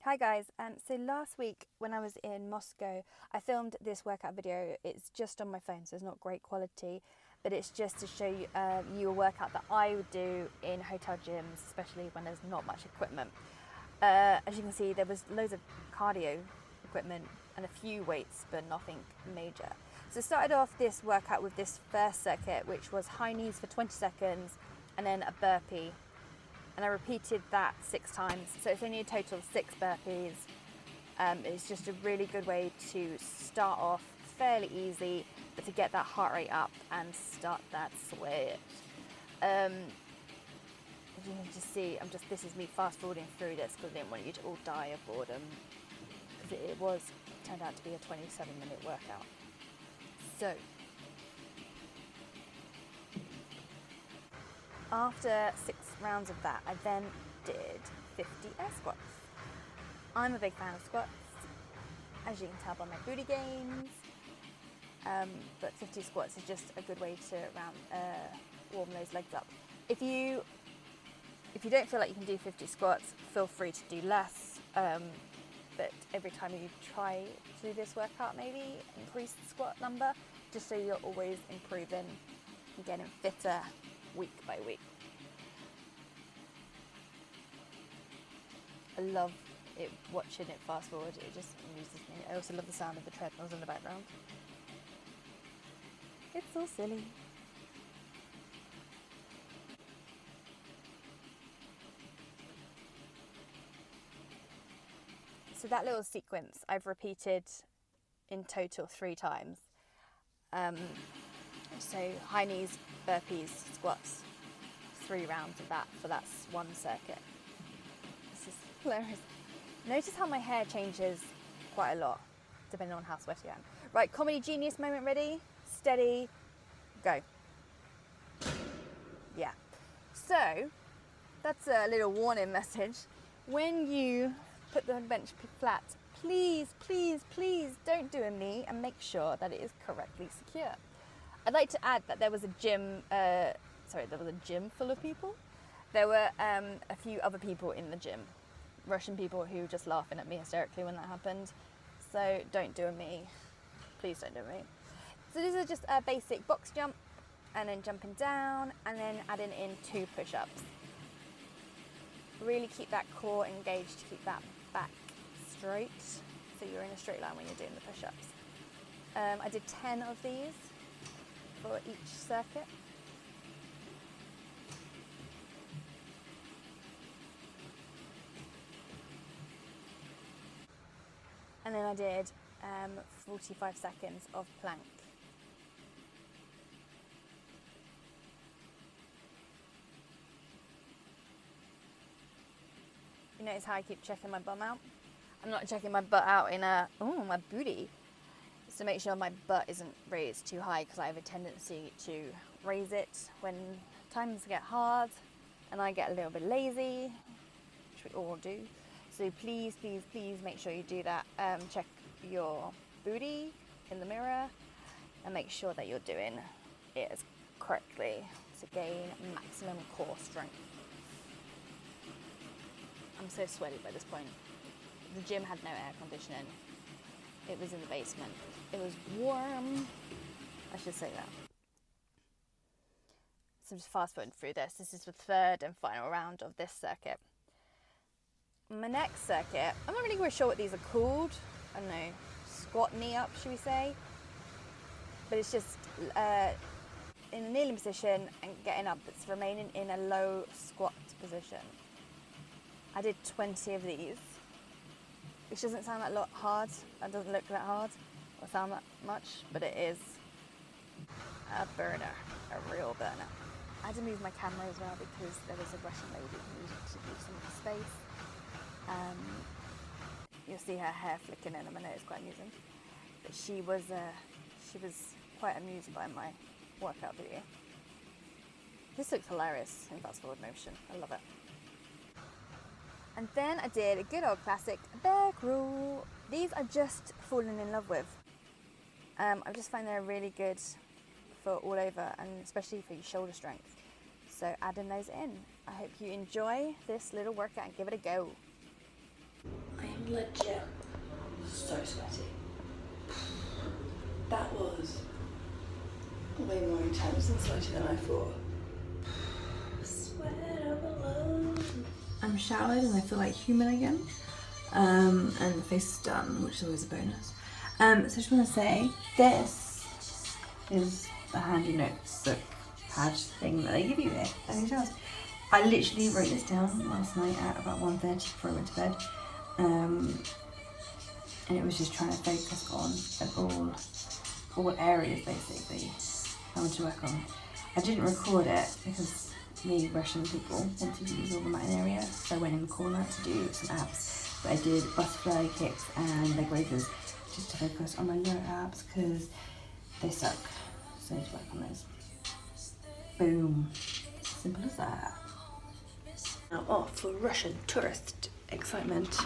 Hi guys, so last week when I was in Moscow, I filmed this workout video. It's just on my phone, so it's not great quality, but it's just to show you a workout that I would do in hotel gyms, especially when there's not much equipment. As you can see, there was loads of cardio equipment and a few weights, but nothing major. So I started off this workout with this first circuit, which was high knees for 20 seconds and then a burpee. And I repeated that 6 times. So it's only a total of 6 burpees. It's just a really good way to start off fairly easy, but to get that heart rate up and start that sweat. As you can just see, this is me fast forwarding through this because I didn't want you to all die of boredom. Because it turned out to be a 27-minute workout. So, after 6 rounds of that, I then did 50 air squats. I'm a big fan of squats, as you can tell by my booty gains, but 50 squats is just a good way to warm those legs up. If you don't feel like you can do 50 squats, feel free to do less, but every time you try to do this workout, maybe increase the squat number, just so you're always improving and getting fitter week by week. I love it, watching it fast forward, it just amuses me. I also love the sound of the treadmills in the background. It's so silly. So that little sequence I've repeated in total 3 times. So high knees, burpees, squats, 3 rounds of that for that one circuit. This is hilarious. Notice how my hair changes quite a lot, depending on how sweaty I am. Right, comedy genius moment, ready, steady, go. Yeah. So, that's a little warning message. When you put the bench flat, please, please, please don't do a knee and make sure that it is correctly secure. I'd like to add that there was a gym full of people. There were a few other people in the gym, Russian people who were just laughing at me hysterically when that happened. So don't do a me. Please don't do a me. So these are just a basic box jump and then jumping down and then adding in 2 push-ups. Really keep that core engaged, keep that back straight so you're in a straight line when you're doing the push-ups. I did 10 of these for each circuit. And then I did 45 seconds of plank. You notice how I keep checking my bum out? I'm not checking my butt out in my booty. Just to make sure my butt isn't raised too high, because I have a tendency to raise it when times get hard and I get a little bit lazy, which we all do. So please, please, please make sure you do that. Check your booty in the mirror and make sure that you're doing it as correctly to gain maximum core strength. I'm so sweaty by this point. The gym had no air conditioning. It was in the basement. It was warm. I should say that. So just fast forwarding through this. This is the 3rd and final round of this circuit. My next circuit, I'm not really quite sure what these are called. I don't know, squat knee up, should we say? But it's just in a kneeling position and getting up. It's remaining in a low squat position. I did 20 of these, which doesn't sound that lot hard. It doesn't look that hard or sound that much, but it is a burner, a real burner. I had to move my camera as well because there was a Russian lady who needed to do some of the space. You'll see her hair flicking in a minute. It's quite amusing. But she was quite amused by my workout video. This looks hilarious in fast forward motion. I love it. And then I did a good old classic bear crawl. These I just fallen in love with. I just find they're really good for all over, and especially for your shoulder strength. So adding those in. I hope you enjoy this little workout and give it a go. I am legit so sweaty. That was way more intense and sweaty than I thought. Sweat overload. I'm showered and I feel like human again. And the face is done, which is always a bonus. So I just want to say, this is the handy notebook pad thing that they give you here. I literally wrote this down last night at about 1:30 before I went to bed. And it was just trying to focus on all areas basically I want to work on. I didn't record it because me Russian people want to use all the mountain area, so I went in the corner to do some abs. But I did butterfly kicks and leg raises just to focus on my lower abs because they suck. So I need to work on those. Boom. Simple as that. Now off for Russian tourist excitement.